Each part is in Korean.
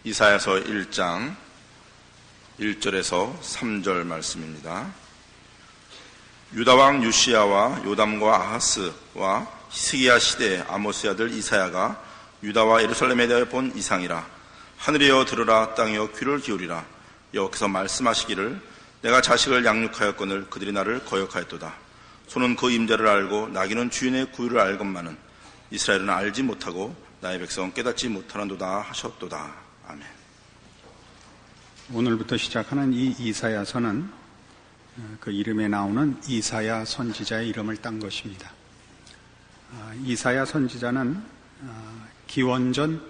이사야서 1장 1절에서 3절 말씀입니다. 유다왕 요시야와 요담과 아하스와 히스기야 시대의 아모스의 아들 이사야가 유다와 예루살렘에 대하여 본 이상이라. 하늘이여 들으라, 땅이여 귀를 기울이라. 여호와께서 말씀하시기를 내가 자식을 양육하였거늘 그들이 나를 거역하였도다. 소는 그 임자를 알고 나귀는 주인의 구유를 알건만은 이스라엘은 알지 못하고 나의 백성은 깨닫지 못하는도다 하셨도다. 아멘. 오늘부터 시작하는 이 이사야서는 그 이름에 나오는 이사야 선지자의 이름을 딴 것입니다. 이사야 선지자는 기원전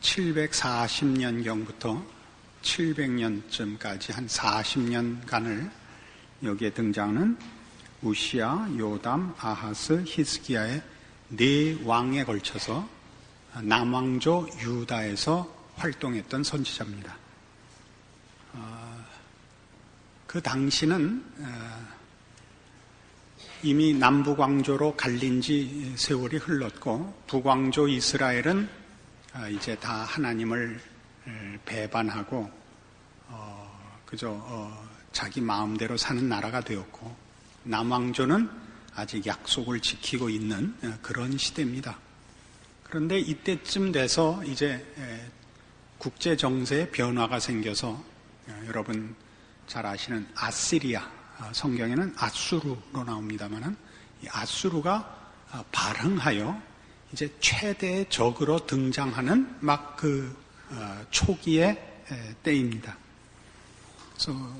740년경부터 700년쯤까지 한 40년간을 여기에 등장하는 우시야, 요담, 아하스, 히스기야의 네 왕에 걸쳐서 남왕조 유다에서 활동했던 선지자입니다. 그 당시는 이미 남북왕조로 갈린 지 세월이 흘렀고 북왕조 이스라엘은 이제 다 하나님을 배반하고 그저 자기 마음대로 사는 나라가 되었고 남왕조는 아직 약속을 지키고 있는 그런 시대입니다. 그런데 이때쯤 돼서 이제 국제 정세에 변화가 생겨서 여러분 잘 아시는 아시리아, 성경에는 아수르로 나옵니다만은 이 아수르가 발흥하여 이제 최대의 적으로 등장하는 막 그 초기의 때입니다. 그래서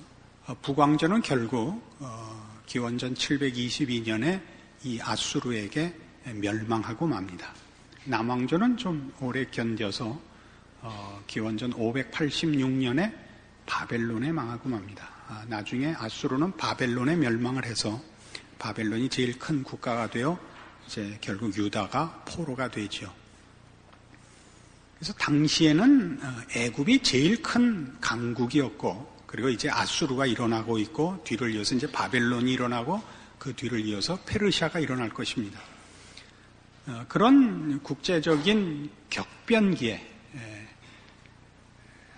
북왕조는 결국 기원전 722년에 이 아수르에게 멸망하고 맙니다. 남왕조는 좀 오래 견뎌서 기원전 586년에 바벨론에 망하고 맙니다. 나중에 아수르는 바벨론에 멸망을 해서 바벨론이 제일 큰 국가가 되어 이제 결국 유다가 포로가 되죠. 그래서 당시에는 애굽이 제일 큰 강국이었고 그리고 이제 아수르가 일어나고 있고 뒤를 이어서 이제 바벨론이 일어나고 그 뒤를 이어서 페르시아가 일어날 것입니다. 그런 국제적인 격변기에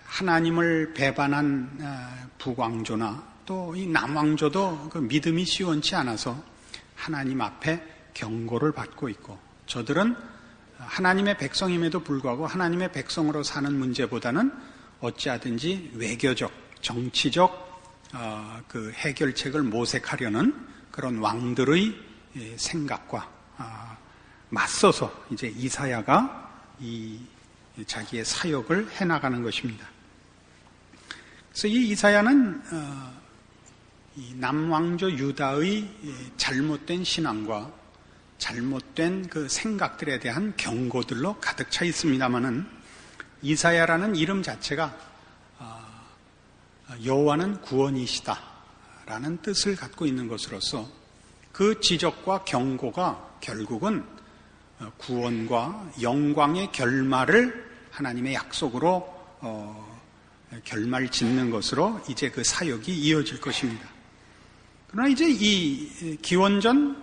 하나님을 배반한 북왕조나 또 이 남왕조도 그 믿음이 시원치 않아서 하나님 앞에 경고를 받고 있고 저들은 하나님의 백성임에도 불구하고 하나님의 백성으로 사는 문제보다는 어찌하든지 외교적, 정치적 그 해결책을 모색하려는 그런 왕들의 생각과 맞서서 이제 이사야가 이 자기의 사역을 해나가는 것입니다. 그래서 이 이사야는 이 남왕조 유다의 잘못된 신앙과 잘못된 그 생각들에 대한 경고들로 가득 차 있습니다만은 이사야라는 이름 자체가 여호와는 구원이시다라는 뜻을 갖고 있는 것으로서 그 지적과 경고가 결국은 구원과 영광의 결말을 하나님의 약속으로 결말 짓는 것으로 이제 그 사역이 이어질 것입니다. 그러나 이제 이 기원전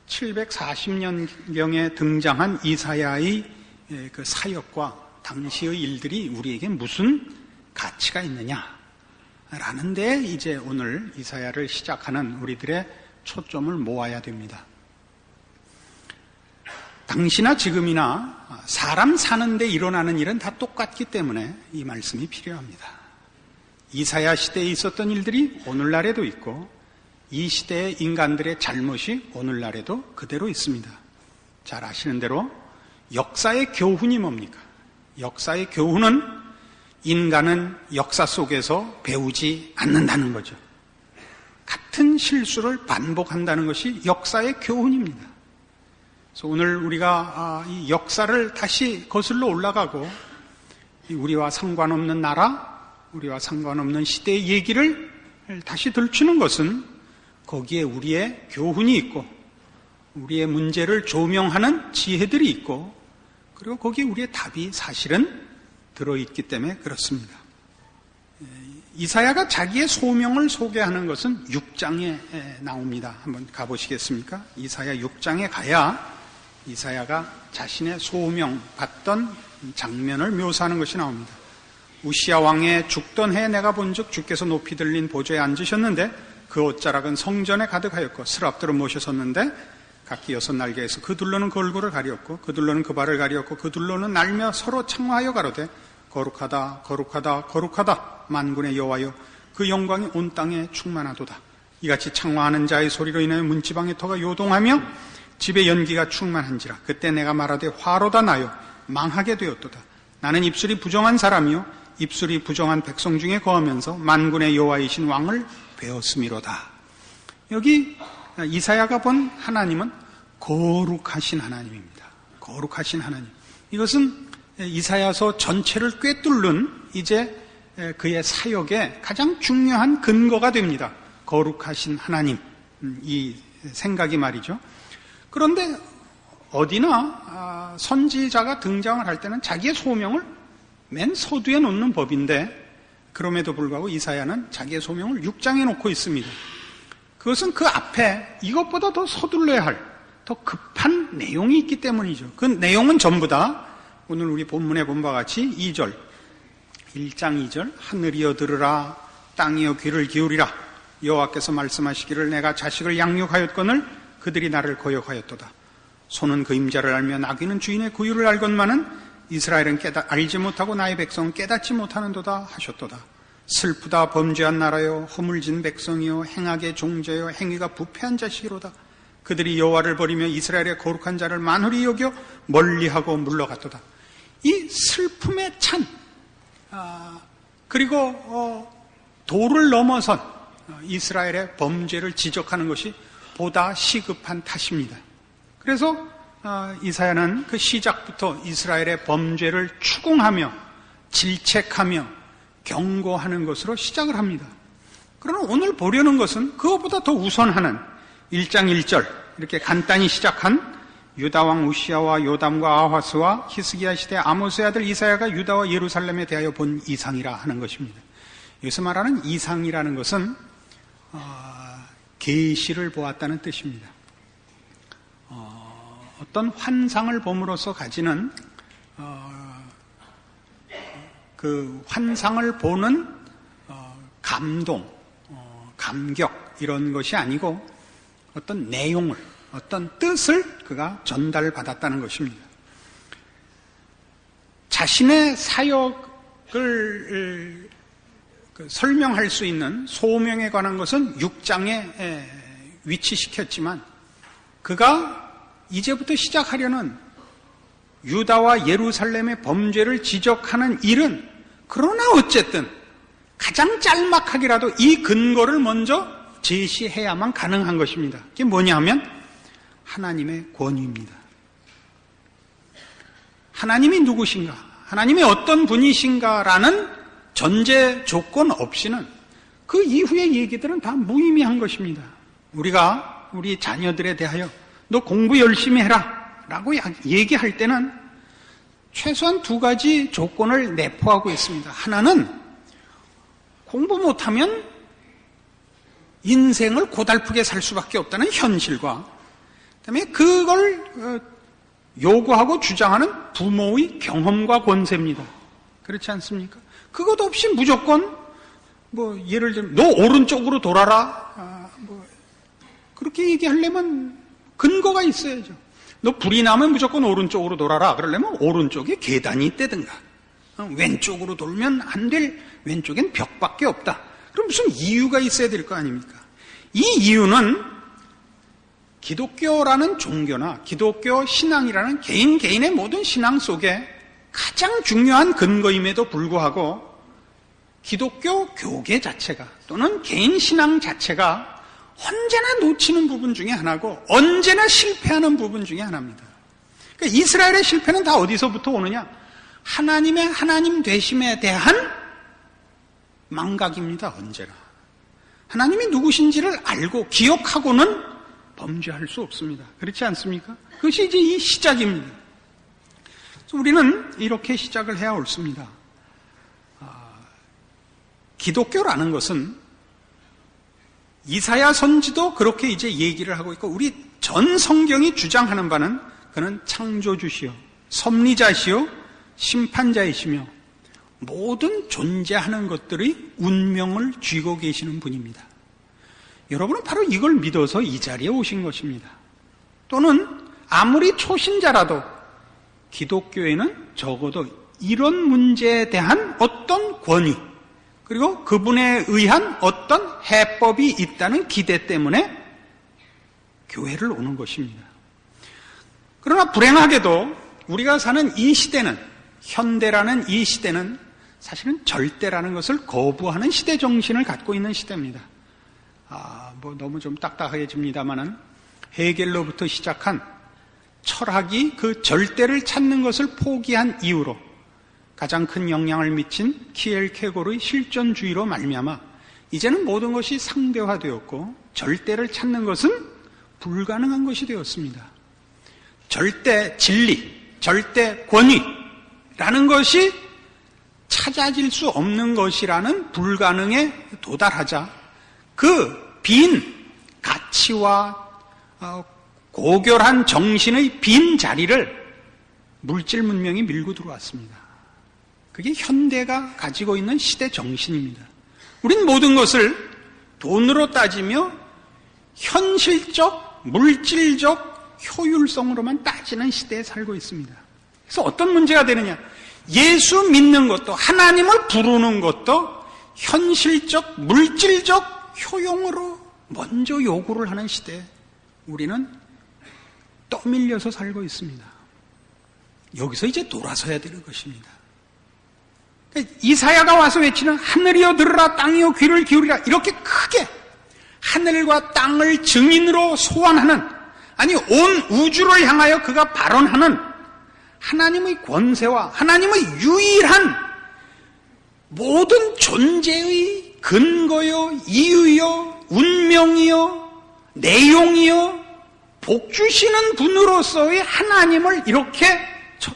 740년경에 등장한 이사야의 그 사역과 당시의 일들이 우리에게 무슨 가치가 있느냐라는 데 이제 오늘 이사야를 시작하는 우리들의 초점을 모아야 됩니다. 당시나 지금이나 사람 사는데 일어나는 일은 다 똑같기 때문에 이 말씀이 필요합니다. 이사야 시대에 있었던 일들이 오늘날에도 있고 이 시대의 인간들의 잘못이 오늘날에도 그대로 있습니다. 잘 아시는 대로 역사의 교훈이 뭡니까? 역사의 교훈은 인간은 역사 속에서 배우지 않는다는 거죠. 같은 실수를 반복한다는 것이 역사의 교훈입니다. 그래서 오늘 우리가 이 역사를 다시 거슬러 올라가고 우리와 상관없는 나라, 우리와 상관없는 시대의 얘기를 다시 들추는 것은 거기에 우리의 교훈이 있고 우리의 문제를 조명하는 지혜들이 있고 그리고 거기에 우리의 답이 사실은 들어있기 때문에 그렇습니다. 이사야가 자기의 소명을 소개하는 것은 6장에 나옵니다. 한번 가보시겠습니까? 이사야 6장에 가야 이사야가 자신의 소명 받던 장면을 묘사하는 것이 나옵니다. 우시야 왕의 죽던 해에 내가 본즉 주께서 높이 들린 보좌에 앉으셨는데 그 옷자락은 성전에 가득하였고 스랍들은 모셔섰는데 각기 6날개에서 그 둘러는 그 얼굴을 가리었고 그 둘러는 그 발을 가리었고 그 둘러는 날며 서로 창화하여 가로되 거룩하다 거룩하다 거룩하다 만군의 여호와여 그 영광이 온 땅에 충만하도다. 이같이 창화하는 자의 소리로 인하여 문지방의 터가 요동하며 집에 연기가 충만한지라. 그때 내가 말하되 화로다 나요 망하게 되었도다. 나는 입술이 부정한 사람이요 입술이 부정한 백성 중에 거하면서 만군의 여호와이신 왕을 배웠음이로다. 여기 이사야가 본 하나님은 거룩하신 하나님입니다. 거룩하신 하나님. 이것은 이사야서 전체를 꿰뚫는 이제 그의 사역의 가장 중요한 근거가 됩니다. 거룩하신 하나님. 이 생각이 말이죠. 그런데 어디나 선지자가 등장을 할 때는 자기의 소명을 맨 서두에 놓는 법인데 그럼에도 불구하고 이사야는 자기의 소명을 6장에 놓고 있습니다. 그것은 그 앞에 이것보다 더 서둘러야 할 더 급한 내용이 있기 때문이죠. 그 내용은 전부 다 오늘 우리 본문에 본 바와 같이 2절 1장 2절 하늘이여 들으라 땅이여 귀를 기울이라 여호와께서 말씀하시기를 내가 자식을 양육하였거늘 그들이 나를 거역하였도다. 손은 그 임자를 알며 나귀는 주인의 구유를 알건만은 이스라엘은 알지 못하고 나의 백성은 깨닫지 못하는도다 하셨도다. 슬프다 범죄한 나라여 허물진 백성이여 행악의 종자여 행위가 부패한 자식이로다. 그들이 여호와를 버리며 이스라엘의 거룩한 자를 만홀히 여겨 멀리하고 물러갔도다. 이 슬픔에 찬 그리고 도를 넘어선 이스라엘의 범죄를 지적하는 것이 보다 시급한 탓입니다. 그래서 이사야는 그 시작부터 이스라엘의 범죄를 추궁하며 질책하며 경고하는 것으로 시작을 합니다. 그러나 오늘 보려는 것은 그것보다 더 우선하는 1장 1절 이렇게 간단히 시작한 유다왕 우시야와 요담과 아하스와 히스기야 시대 아모스의 아들 이사야가 유다와 예루살렘에 대하여 본 이상이라 하는 것입니다. 여기서 말하는 이상이라는 것은 계시를 보았다는 뜻입니다. 어떤 환상을 봄으로써 가지는 그 환상을 보는 감동, 감격 이런 것이 아니고 어떤 내용을, 어떤 뜻을 그가 전달받았다는 것입니다. 자신의 사역을 설명할 수 있는 소명에 관한 것은 6장에 위치시켰지만 그가 이제부터 시작하려는 유다와 예루살렘의 범죄를 지적하는 일은 그러나 어쨌든 가장 짤막하게라도 이 근거를 먼저 제시해야만 가능한 것입니다. 그게 뭐냐 하면 하나님의 권위입니다. 하나님이 누구신가? 하나님이 어떤 분이신가라는 전제 조건 없이는 그 이후의 얘기들은 다 무의미한 것입니다. 우리가 우리 자녀들에 대하여 너 공부 열심히 해라 라고 얘기할 때는 최소한 2가지 조건을 내포하고 있습니다. 하나는 공부 못하면 인생을 고달프게 살 수밖에 없다는 현실과 그다음에 그걸 요구하고 주장하는 부모의 경험과 권세입니다. 그렇지 않습니까? 그것 없이 무조건 예를 들면 너 오른쪽으로 돌아라 그렇게 얘기하려면 근거가 있어야죠. 너 불이 나면 무조건 오른쪽으로 돌아라 그러려면 오른쪽에 계단이 있다든가 왼쪽으로 돌면 안 될 왼쪽엔 벽밖에 없다. 그럼 무슨 이유가 있어야 될 거 아닙니까? 이 이유는 기독교라는 종교나 기독교 신앙이라는 개인의 모든 신앙 속에 가장 중요한 근거임에도 불구하고 기독교 교계 자체가 또는 개인 신앙 자체가 언제나 놓치는 부분 중에 하나고 언제나 실패하는 부분 중에 하나입니다. 그러니까 이스라엘의 실패는 다 어디서부터 오느냐? 하나님의 하나님 되심에 대한 망각입니다. 언제나. 하나님이 누구신지를 알고 기억하고는 범죄할 수 없습니다. 그렇지 않습니까? 그것이 이제 이 시작입니다. 그래서 우리는 이렇게 시작을 해야 옳습니다. 기독교라는 것은 이사야 선지도 그렇게 이제 얘기를 하고 있고 우리 전 성경이 주장하는 바는 그는 창조주시요 섭리자시요 심판자이시며 모든 존재하는 것들의 운명을 쥐고 계시는 분입니다. 여러분은 바로 이걸 믿어서 이 자리에 오신 것입니다. 또는 아무리 초신자라도 기독교에는 적어도 이런 문제에 대한 어떤 권위, 그리고 그분에 의한 어떤 해법이 있다는 기대 때문에 교회를 오는 것입니다. 그러나 불행하게도 우리가 사는 이 시대는, 현대라는 이 시대는 사실은 절대라는 것을 거부하는 시대 정신을 갖고 있는 시대입니다. 너무 좀 딱딱해집니다만은 헤겔로부터 시작한 철학이 그 절대를 찾는 것을 포기한 이유로 가장 큰 영향을 미친 키엘케고르의 실존주의로 말미암아 이제는 모든 것이 상대화되었고 절대를 찾는 것은 불가능한 것이 되었습니다. 절대 진리, 절대 권위라는 것이 찾아질 수 없는 것이라는 불가능에 도달하자 그 빈 가치와 고결한 정신의 빈 자리를 물질 문명이 밀고 들어왔습니다. 그게 현대가 가지고 있는 시대 정신입니다. 우린 모든 것을 돈으로 따지며 현실적, 물질적 효율성으로만 따지는 시대에 살고 있습니다. 그래서 어떤 문제가 되느냐? 예수 믿는 것도, 하나님을 부르는 것도 현실적, 물질적 효용으로 먼저 요구를 하는 시대에 우리는 떠밀려서 살고 있습니다. 여기서 이제 돌아서야 되는 것입니다. 이사야가 와서 외치는 하늘이여 들으라, 땅이여 귀를 기울이라, 이렇게 크게 하늘과 땅을 증인으로 소환하는, 아니 온 우주를 향하여 그가 발언하는 하나님의 권세와 하나님의 유일한 모든 존재의 근거요, 이유요, 운명이요, 내용이요, 복 주시는 분으로서의 하나님을 이렇게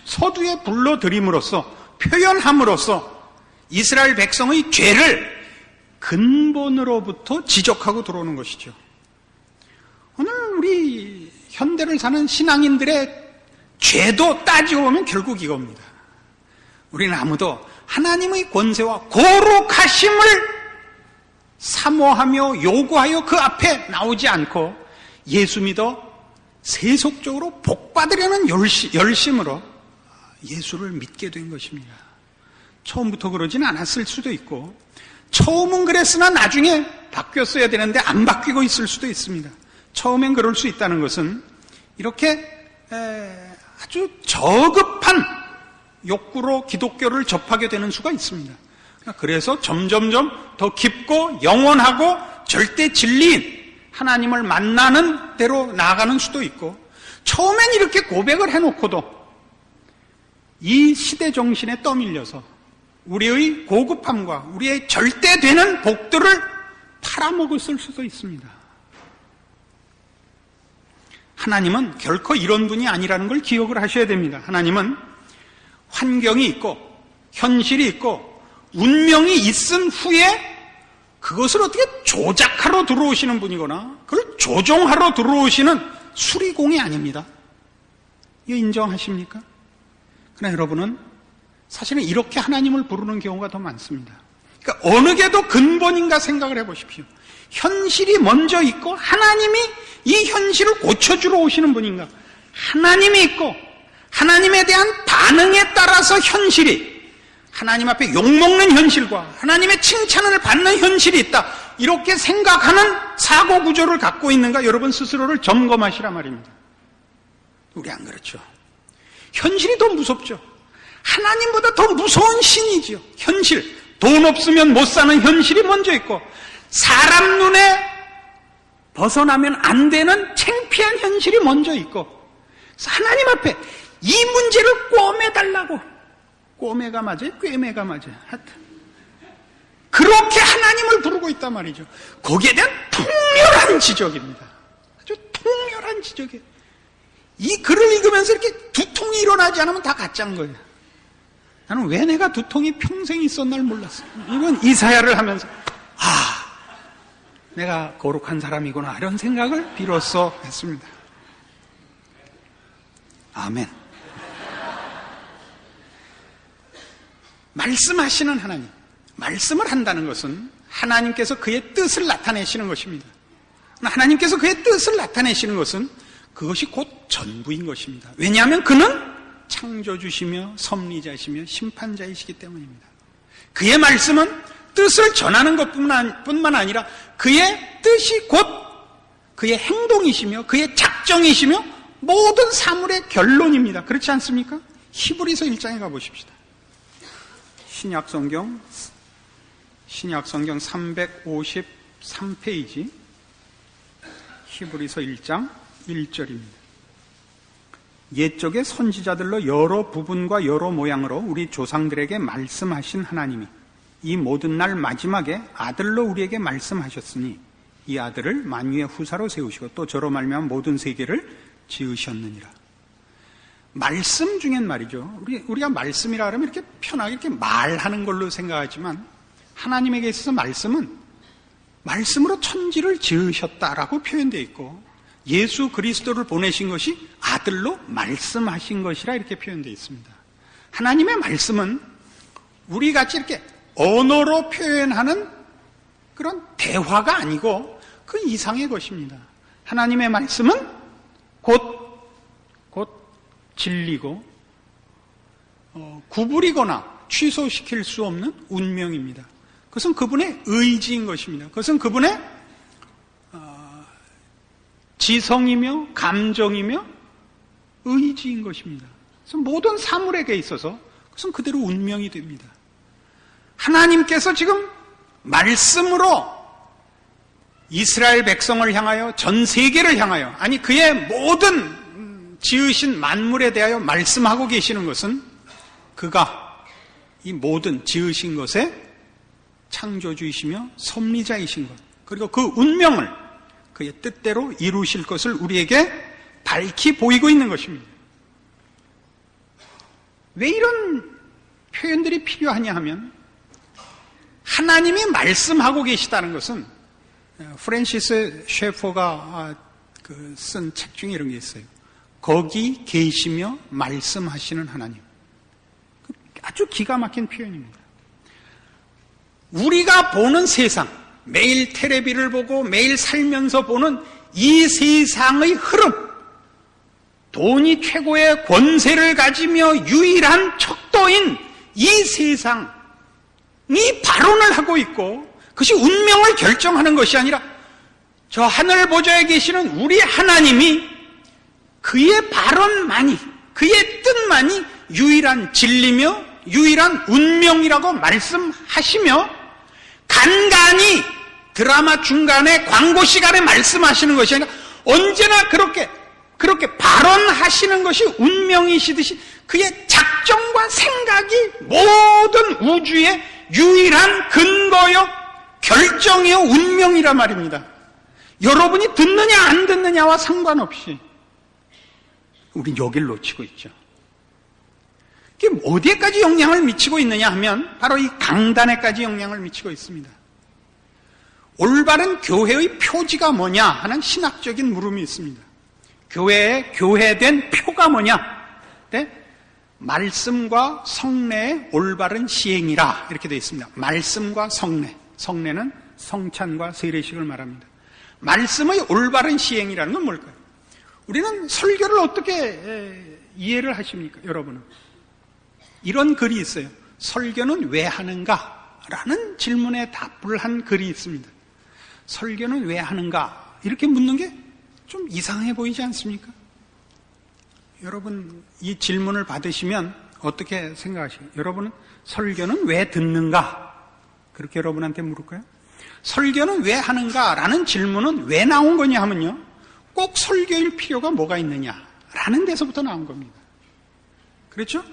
서두에 불러들임으로써, 표현함으로써 이스라엘 백성의 죄를 근본으로부터 지적하고 들어오는 것이죠. 오늘 우리 현대를 사는 신앙인들의 죄도 따지고 보면 결국 이겁니다. 우리는 아무도 하나님의 권세와 거룩하심을 사모하며 요구하여 그 앞에 나오지 않고 예수 믿어 세속적으로 복받으려는 열심으로 예수를 믿게 된 것입니다. 처음부터 그러지는 않았을 수도 있고, 처음은 그랬으나 나중에 바뀌었어야 되는데 안 바뀌고 있을 수도 있습니다. 처음엔 그럴 수 있다는 것은 이렇게 아주 저급한 욕구로 기독교를 접하게 되는 수가 있습니다. 그래서 점점점 더 깊고 영원하고 절대 진리인 하나님을 만나는 대로 나아가는 수도 있고, 처음엔 이렇게 고백을 해놓고도 이 시대 정신에 떠밀려서 우리의 고급함과 우리의 절대 되는 복들을 팔아먹었을 수도 있습니다. 하나님은 결코 이런 분이 아니라는 걸 기억을 하셔야 됩니다. 하나님은 환경이 있고 현실이 있고 운명이 있은 후에 그것을 어떻게 조작하러 들어오시는 분이거나 그걸 조종하러 들어오시는 수리공이 아닙니다. 이거 인정하십니까? 그러나 여러분은 사실은 이렇게 하나님을 부르는 경우가 더 많습니다. 그러니까 어느 게 더 근본인가 생각을 해보십시오. 현실이 먼저 있고 하나님이 이 현실을 고쳐주러 오시는 분인가? 하나님이 있고 하나님에 대한 반응에 따라서 현실이, 하나님 앞에 욕먹는 현실과 하나님의 칭찬을 받는 현실이 있다, 이렇게 생각하는 사고 구조를 갖고 있는가 여러분 스스로를 점검하시라 말입니다. 우리 안 그렇죠. 현실이 더 무섭죠. 하나님보다 더 무서운 신이지요. 현실, 돈 없으면 못 사는 현실이 먼저 있고, 사람 눈에 벗어나면 안 되는 창피한 현실이 먼저 있고, 그래서 하나님 앞에 이 문제를 꿰매달라고, 꿰매가 맞아요? 꿰매가 맞아요? 하여튼 그렇게 하나님을 부르고 있단 말이죠. 거기에 대한 통렬한 지적입니다. 아주 통렬한 지적이에요. 이 글을 읽으면서 이렇게 두통이 일어나지 않으면 다 가짜인 거예요. 나는 왜 내가 두통이 평생 있었날 몰랐어요. 이건 이사야를 하면서 내가 거룩한 사람이구나 이런 생각을 비로소 했습니다. 아멘. 말씀하시는 하나님, 말씀을 한다는 것은 하나님께서 그의 뜻을 나타내시는 것입니다. 하나님께서 그의 뜻을 나타내시는 것은 그것이 곧 전부인 것입니다. 왜냐하면 그는 창조주시며 섭리자시며 심판자이시기 때문입니다. 그의 말씀은 뜻을 전하는 것뿐만 아니라 그의 뜻이 곧 그의 행동이시며 그의 작정이시며 모든 사물의 결론입니다. 그렇지 않습니까? 히브리서 1장에 가보십시다. 신약성경 353페이지 히브리서 1장 1절입니다. 옛적의 선지자들로 여러 부분과 여러 모양으로 우리 조상들에게 말씀하신 하나님이 이 모든 날 마지막에 아들로 우리에게 말씀하셨으니 이 아들을 만유의 후사로 세우시고 또 저로 말미암아 모든 세계를 지으셨느니라. 말씀 중엔 말이죠. 우리가 말씀이라 하면 이렇게 편하게 이렇게 말하는 걸로 생각하지만 하나님에게 있어서 말씀은 말씀으로 천지를 지으셨다라고 표현되어 있고 예수 그리스도를 보내신 것이 아들로 말씀하신 것이라 이렇게 표현되어 있습니다. 하나님의 말씀은 우리 같이 이렇게 언어로 표현하는 그런 대화가 아니고 그 이상의 것입니다. 하나님의 말씀은 곧 진리고 구부리거나 취소시킬 수 없는 운명입니다. 그것은 그분의 의지인 것입니다. 그것은 그분의 지성이며 감정이며 의지인 것입니다. 그래서 모든 사물에게 있어서 그것은 그대로 운명이 됩니다. 하나님께서 지금 말씀으로 이스라엘 백성을 향하여 전 세계를 향하여 아니 그의 모든 지으신 만물에 대하여 말씀하고 계시는 것은 그가 이 모든 지으신 것의 창조주이시며 섭리자이신 것 그리고 그 운명을 그의 뜻대로 이루실 것을 우리에게 밝히 보이고 있는 것입니다. 왜 이런 표현들이 필요하냐 하면 하나님이 말씀하고 계시다는 것은 프랜시스 셰퍼가 쓴 책 중에 이런 게 있어요. 거기 계시며 말씀하시는 하나님. 아주 기가 막힌 표현입니다. 우리가 보는 세상, 매일 텔레비를 보고 매일 살면서 보는 이 세상의 흐름, 돈이 최고의 권세를 가지며 유일한 척도인 이 세상이 발언을 하고 있고 그것이 운명을 결정하는 것이 아니라 저 하늘 보좌에 계시는 우리 하나님이 그의 발언만이, 그의 뜻만이 유일한 진리며 유일한 운명이라고 말씀하시며 간간히 드라마 중간에 광고 시간에 말씀하시는 것이 아니라 언제나 그렇게 발언하시는 것이 운명이시듯이 그의 작정과 생각이 모든 우주의 유일한 근거요, 결정이요, 운명이라 말입니다. 여러분이 듣느냐 안 듣느냐와 상관없이 우린 여기를 놓치고 있죠. 이게 어디에까지 영향을 미치고 있느냐 하면 바로 이 강단에까지 영향을 미치고 있습니다. 올바른 교회의 표지가 뭐냐 하는 신학적인 물음이 있습니다. 교회의 교회된 표가 뭐냐? 네? 말씀과 성례의 올바른 시행이라 이렇게 되어 있습니다. 말씀과 성례, 성례는 성찬과 세례식을 말합니다. 말씀의 올바른 시행이라는 건 뭘까요? 우리는 설교를 어떻게 이해를 하십니까? 여러분은 이런 글이 있어요. 설교는 왜 하는가? 라는 질문에 답을 한 글이 있습니다. 설교는 왜 하는가? 이렇게 묻는 게 좀 이상해 보이지 않습니까? 여러분 이 질문을 받으시면 어떻게 생각하시나요? 여러분은 설교는 왜 듣는가? 그렇게 여러분한테 물을까요? 설교는 왜 하는가? 라는 질문은 왜 나온 거냐 하면요, 꼭 설교일 필요가 뭐가 있느냐 라는 데서부터 나온 겁니다. 그렇죠?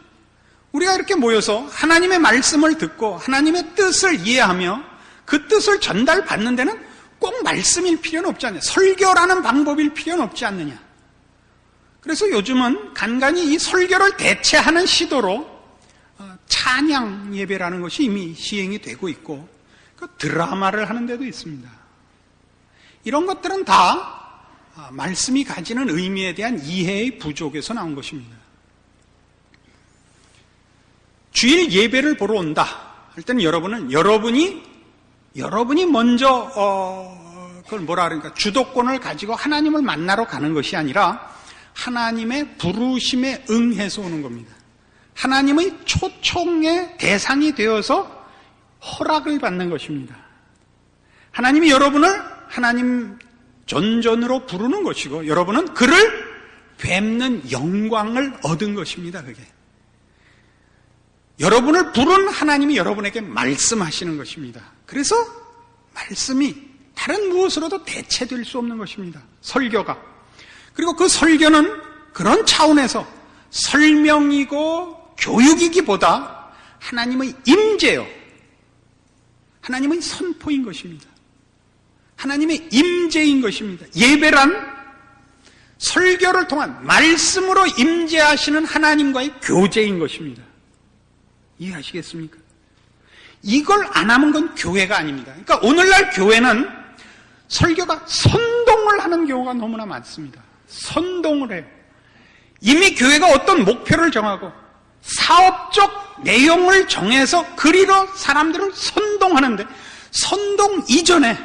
우리가 이렇게 모여서 하나님의 말씀을 듣고 하나님의 뜻을 이해하며 그 뜻을 전달받는 데는 꼭 말씀일 필요는 없지 않느냐, 설교라는 방법일 필요는 없지 않느냐. 그래서 요즘은 간간히 이 설교를 대체하는 시도로 찬양 예배라는 것이 이미 시행이 되고 있고 그 드라마를 하는 데도 있습니다. 이런 것들은 다 말씀이 가지는 의미에 대한 이해의 부족에서 나온 것입니다. 주일 예배를 보러 온다 할 때는 여러분이 먼저 그걸 뭐라 그러니까 주도권을 가지고 하나님을 만나러 가는 것이 아니라 하나님의 부르심에 응해서 오는 겁니다. 하나님의 초청의 대상이 되어서 허락을 받는 것입니다. 하나님이 여러분을 하나님 전전으로 부르는 것이고 여러분은 그를 뵙는 영광을 얻은 것입니다. 그게 여러분을 부른 하나님이 여러분에게 말씀하시는 것입니다. 그래서 말씀이 다른 무엇으로도 대체될 수 없는 것입니다. 설교가. 그리고 그 설교는 그런 차원에서 설명이고 교육이기보다 하나님의 임재요, 하나님의 선포인 것입니다. 하나님의 임재인 것입니다. 예배란 설교를 통한 말씀으로 임재하시는 하나님과의 교제인 것입니다. 이해하시겠습니까? 이걸 안 하면 건 교회가 아닙니다. 그러니까 오늘날 교회는 설교가 선동을 하는 경우가 너무나 많습니다. 선동을 해요. 이미 교회가 어떤 목표를 정하고 사업적 내용을 정해서 그리로 사람들을 선동하는데 선동 이전에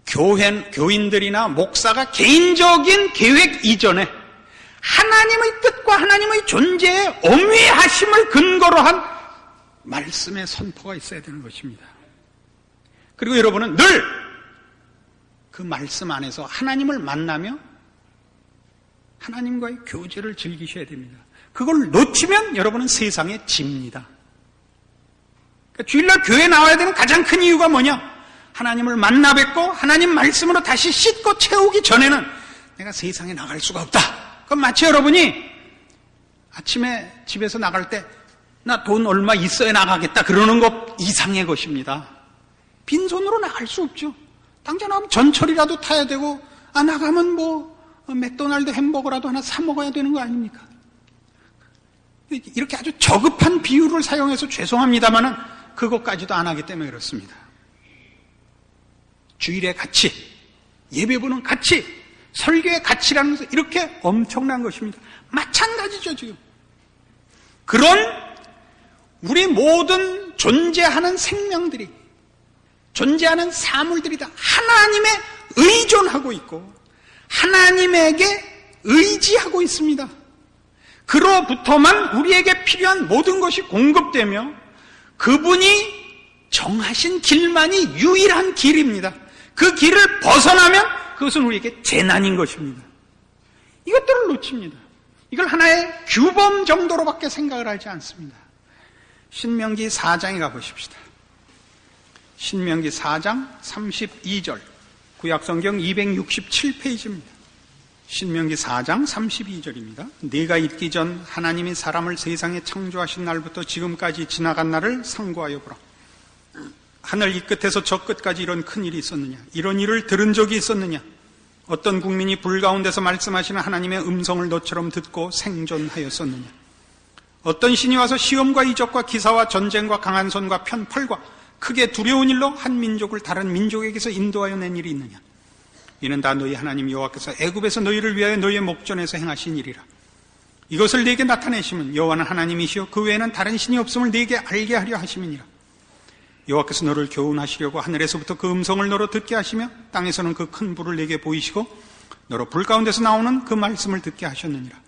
교인들이나 목사가 개인적인 계획 이전에 하나님의 뜻과 하나님의 존재의 엄위하심을 근거로 한 말씀의 선포가 있어야 되는 것입니다. 그리고 여러분은 늘 그 말씀 안에서 하나님을 만나며 하나님과의 교제를 즐기셔야 됩니다. 그걸 놓치면 여러분은 세상에 집니다. 그러니까 주일날 교회에 나와야 되는 가장 큰 이유가 뭐냐? 하나님을 만나 뵙고 하나님 말씀으로 다시 씻고 채우기 전에는 내가 세상에 나갈 수가 없다. 그럼 마치 여러분이 아침에 집에서 나갈 때 나 돈 얼마 있어야 나가겠다 그러는 것 이상의 것입니다. 빈손으로 나갈 수 없죠. 당장 나가면 전철이라도 타야 되고 나가면 맥도날드 햄버거라도 하나 사 먹어야 되는 거 아닙니까? 이렇게 아주 저급한 비유를 사용해서 죄송합니다만은 그것까지도 안 하기 때문에 그렇습니다. 주일의 가치, 예배부는 가치, 설교의 가치라는 것은 이렇게 엄청난 것입니다. 마찬가지죠, 지금. 그런 우리 모든 존재하는 생명들이, 존재하는 사물들이 다 하나님에 의존하고 있고 하나님에게 의지하고 있습니다. 그로부터만 우리에게 필요한 모든 것이 공급되며 그분이 정하신 길만이 유일한 길입니다. 그 길을 벗어나면 그것은 우리에게 재난인 것입니다. 이것들을 놓칩니다. 이걸 하나의 규범 정도로밖에 생각을 하지 않습니다. 신명기 4장에 가보십시다. 신명기 4장 32절, 구약성경 267페이지입니다. 신명기 4장 32절입니다. 네가 있기 전 하나님이 사람을 세상에 창조하신 날부터 지금까지 지나간 날을 상고하여 보라. 하늘 이 끝에서 저 끝까지 이런 큰 일이 있었느냐? 이런 일을 들은 적이 있었느냐? 어떤 국민이 불 가운데서 말씀하시는 하나님의 음성을 너처럼 듣고 생존하였었느냐? 어떤 신이 와서 시험과 이적과 기사와 전쟁과 강한 손과 편팔과 크게 두려운 일로 한 민족을 다른 민족에게서 인도하여 낸 일이 있느냐? 이는 다 너희 하나님 여호와께서 애굽에서 너희를 위하여 너희의 목전에서 행하신 일이라. 이것을 네게 나타내심은 여호와는 하나님이시요 그 외에는 다른 신이 없음을 네게 알게 하려 하심이니라. 여호와께서 너를 교훈하시려고 하늘에서부터 그 음성을 너로 듣게 하시며 땅에서는 그 큰 불을 네게 보이시고 너로 불 가운데서 나오는 그 말씀을 듣게 하셨느니라.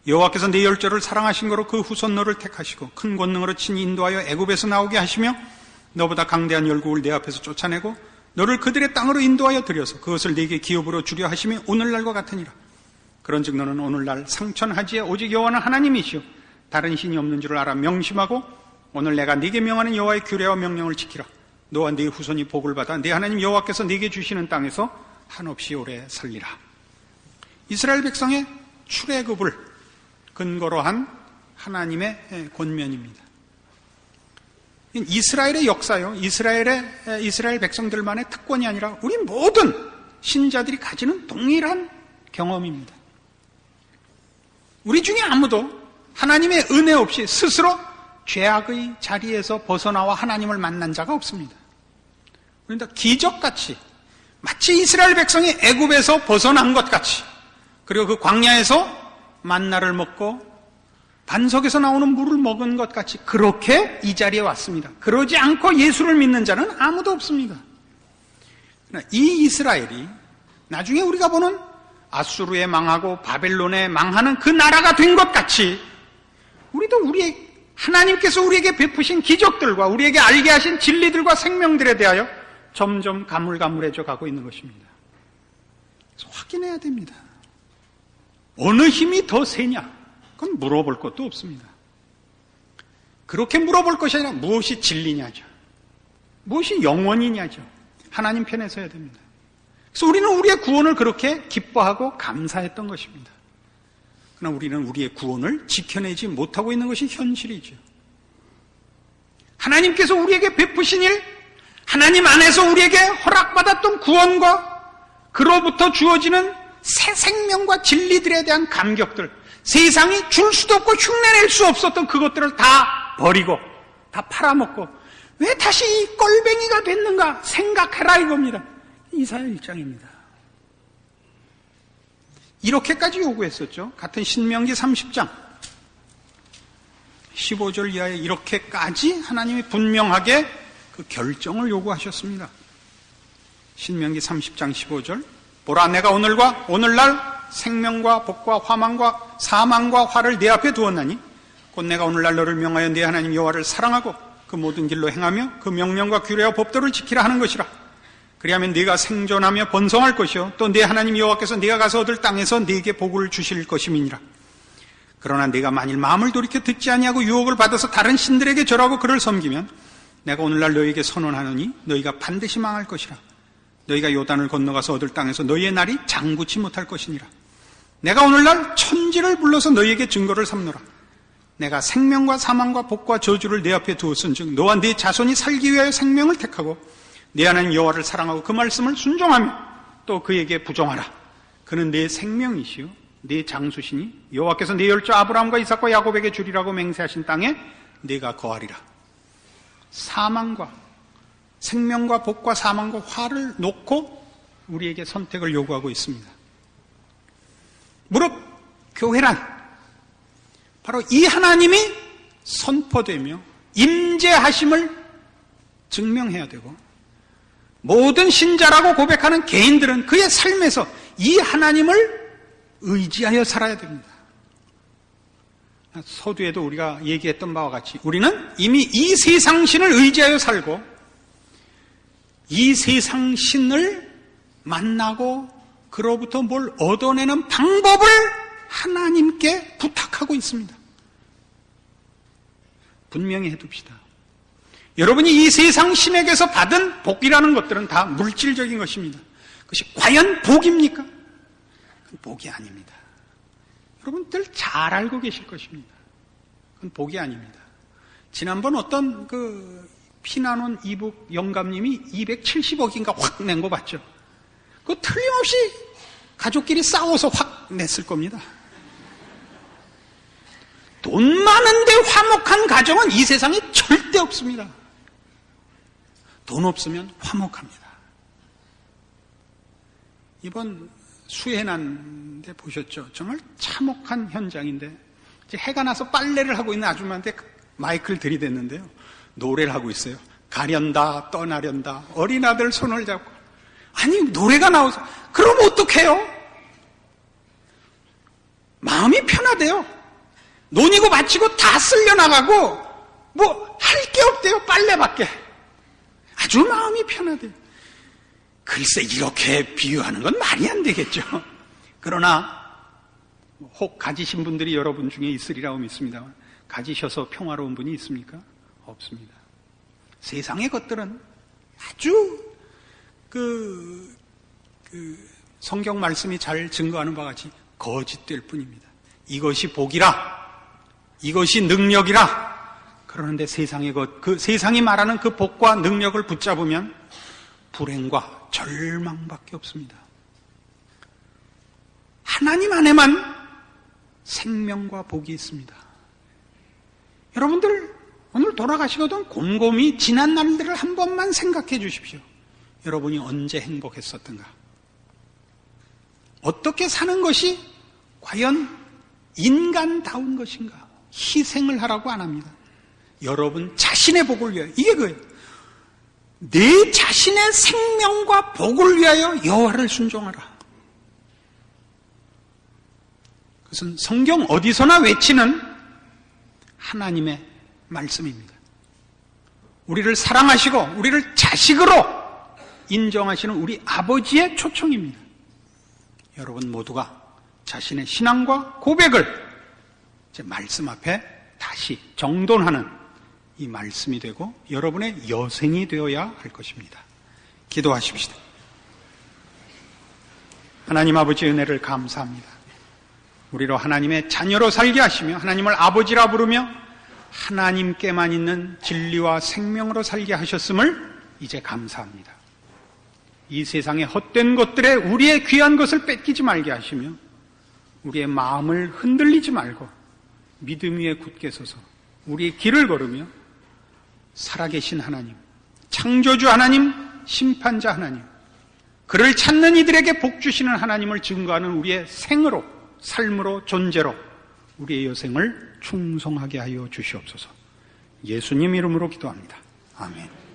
여호와께서 네 열조를 사랑하신 거로 그 후손 너를 택하시고 큰 권능으로 친히 인도하여 애굽에서 나오게 하시며 너보다 강대한 열국을 내 앞에서 쫓아내고 너를 그들의 땅으로 인도하여 들여서 그것을 네게 기업으로 주려 하심이 오늘날과 같으니라. 그런즉 너는 오늘날 상천하지에 오직 여호와는 하나님이시오 다른 신이 없는 줄을 알아 명심하고 오늘 내가 네게 명하는 여호와의 규례와 명령을 지키라. 너와 네 후손이 복을 받아 네 하나님 여호와께서 네게 주시는 땅에서 한없이 오래 살리라. 이스라엘 백성의 출애굽을 근거로 한 하나님의 권면입니다. 이스라엘의 역사요, 이스라엘 백성들만의 특권이 아니라 우리 모든 신자들이 가지는 동일한 경험입니다. 우리 중에 아무도 하나님의 은혜 없이 스스로 죄악의 자리에서 벗어나와 하나님을 만난 자가 없습니다. 그런데 기적같이 마치 이스라엘 백성이 애굽에서 벗어난 것 같이 그리고 그 광야에서 만나를 먹고 반석에서 나오는 물을 먹은 것 같이 그렇게 이 자리에 왔습니다. 그러지 않고 예수를 믿는 자는 아무도 없습니다. 이 이스라엘이 나중에 우리가 보는 아수르에 망하고 바벨론에 망하는 그 나라가 된 것 같이 우리도 하나님께서 우리에게 베푸신 기적들과 우리에게 알게 하신 진리들과 생명들에 대하여 점점 가물가물해져 가고 있는 것입니다. 그래서 확인해야 됩니다. 어느 힘이 더 세냐? 그건 물어볼 것도 없습니다. 그렇게 물어볼 것이 아니라 무엇이 진리냐죠. 무엇이 영원이냐죠. 하나님 편에 서야 됩니다. 그래서 우리는 우리의 구원을 그렇게 기뻐하고 감사했던 것입니다. 그러나 우리는 우리의 구원을 지켜내지 못하고 있는 것이 현실이죠. 하나님께서 우리에게 베푸신 일, 하나님 안에서 우리에게 허락받았던 구원과 그로부터 주어지는 새 생명과 진리들에 대한 감격들, 세상이 줄 수도 없고 흉내낼 수 없었던 그것들을 다 버리고 다 팔아먹고 왜 다시 이 꼴뱅이가 됐는가 생각해라 이겁니다. 이사야 1장입니다. 이렇게까지 요구했었죠. 같은 신명기 30장 15절 이하에 이렇게까지 하나님이 분명하게 그 결정을 요구하셨습니다. 신명기 30장 15절 보라 내가 오늘날 생명과 복과 화망과 사망과 화를 내 앞에 두었나니 곧 내가 오늘날 너를 명하여 네 하나님 여호와를 사랑하고 그 모든 길로 행하며 그 명령과 규례와 법도를 지키라 하는 것이라. 그리하면 네가 생존하며 번성할 것이요 또 네 하나님 여호와께서 네가 가서 얻을 땅에서 네게 복을 주실 것임이니라. 그러나 네가 만일 마음을 돌이켜 듣지 아니하고 유혹을 받아서 다른 신들에게 절하고 그를 섬기면 내가 오늘날 너희에게 선언하노니 너희가 반드시 망할 것이라. 너희가 요단을 건너가서 얻을 땅에서 너희의 날이 장구치 못할 것이니라. 내가 오늘날 천지를 불러서 너희에게 증거를 삼노라. 내가 생명과 사망과 복과 저주를 내 앞에 두었은즉 너와 네 자손이 살기 위하여 생명을 택하고 네 하나님 여호와를 사랑하고 그 말씀을 순종하며 또 그에게 부정하라. 그는 내 생명이시요 네 장수시니 여호와께서 네 열조 아브라함과 이삭과 야곱에게 주리라고 맹세하신 땅에 네가 거하리라. 사망과 생명과 복과 사망과 화를 놓고 우리에게 선택을 요구하고 있습니다. 무릇 교회란 바로 이 하나님이 선포되며 임재하심을 증명해야 되고 모든 신자라고 고백하는 개인들은 그의 삶에서 이 하나님을 의지하여 살아야 됩니다. 서두에도 우리가 얘기했던 바와 같이 우리는 이미 이 세상 신을 의지하여 살고 이 세상 신을 만나고 그로부터 뭘 얻어내는 방법을 하나님께 부탁하고 있습니다. 분명히 해둡시다. 여러분이 이 세상 신에게서 받은 복이라는 것들은 다 물질적인 것입니다. 그것이 과연 복입니까? 그건 복이 아닙니다. 여러분들 잘 알고 계실 것입니다. 그건 복이 아닙니다. 지난번 어떤 피나논 이북 영감님이 270억인가 확 낸 거 봤죠? 그거 틀림없이 가족끼리 싸워서 확 냈을 겁니다. 돈 많은데 화목한 가정은 이 세상에 절대 없습니다. 돈 없으면 화목합니다. 이번 수해난 데 보셨죠? 정말 참혹한 현장인데 이제 해가 나서 빨래를 하고 있는 아줌마한테 마이크를 들이댔는데요. 노래를 하고 있어요. 가련다 떠나련다 어린아들 손을 잡고 아니 노래가 나와서 그럼 어떡해요? 마음이 편하대요. 논이고 마치고 다 쓸려나가고 뭐 할 게 없대요. 빨래밖에. 아주 마음이 편하대요. 글쎄 이렇게 비유하는 건 말이 안 되겠죠. 그러나 혹 가지신 분들이 여러분 중에 있으리라고 믿습니다만 가지셔서 평화로운 분이 있습니까? 없습니다. 세상의 것들은 아주 성경 말씀이 잘 증거하는 바와 같이 거짓될 뿐입니다. 이것이 복이라, 이것이 능력이라. 그러는데 세상의 세상이 말하는 그 복과 능력을 붙잡으면 불행과 절망밖에 없습니다. 하나님 안에만 생명과 복이 있습니다. 여러분들 오늘 돌아가시거든 곰곰이 지난 날들을 한 번만 생각해 주십시오. 여러분이 언제 행복했었던가? 어떻게 사는 것이 과연 인간다운 것인가? 희생을 하라고 안 합니다. 여러분 자신의 복을 위하여, 이게 그예요. 내 자신의 생명과 복을 위하여 여호와를 순종하라. 그것은 성경 어디서나 외치는 하나님의 말씀입니다. 우리를 사랑하시고 우리를 자식으로 인정하시는 우리 아버지의 초청입니다. 여러분 모두가 자신의 신앙과 고백을 제 말씀 앞에 다시 정돈하는 이 말씀이 되고 여러분의 여생이 되어야 할 것입니다. 기도하십시다. 하나님 아버지의 은혜를 감사합니다. 우리로 하나님의 자녀로 살게 하시며 하나님을 아버지라 부르며 하나님께만 있는 진리와 생명으로 살게 하셨음을 이제 감사합니다. 이 세상의 헛된 것들에 우리의 귀한 것을 뺏기지 말게 하시며 우리의 마음을 흔들리지 말고 믿음 위에 굳게 서서 우리의 길을 걸으며 살아계신 하나님, 창조주 하나님, 심판자 하나님, 그를 찾는 이들에게 복 주시는 하나님을 증거하는 우리의 생으로, 삶으로, 존재로 우리의 여생을 충성하게 하여 주시옵소서. 예수님 이름으로 기도합니다. 아멘.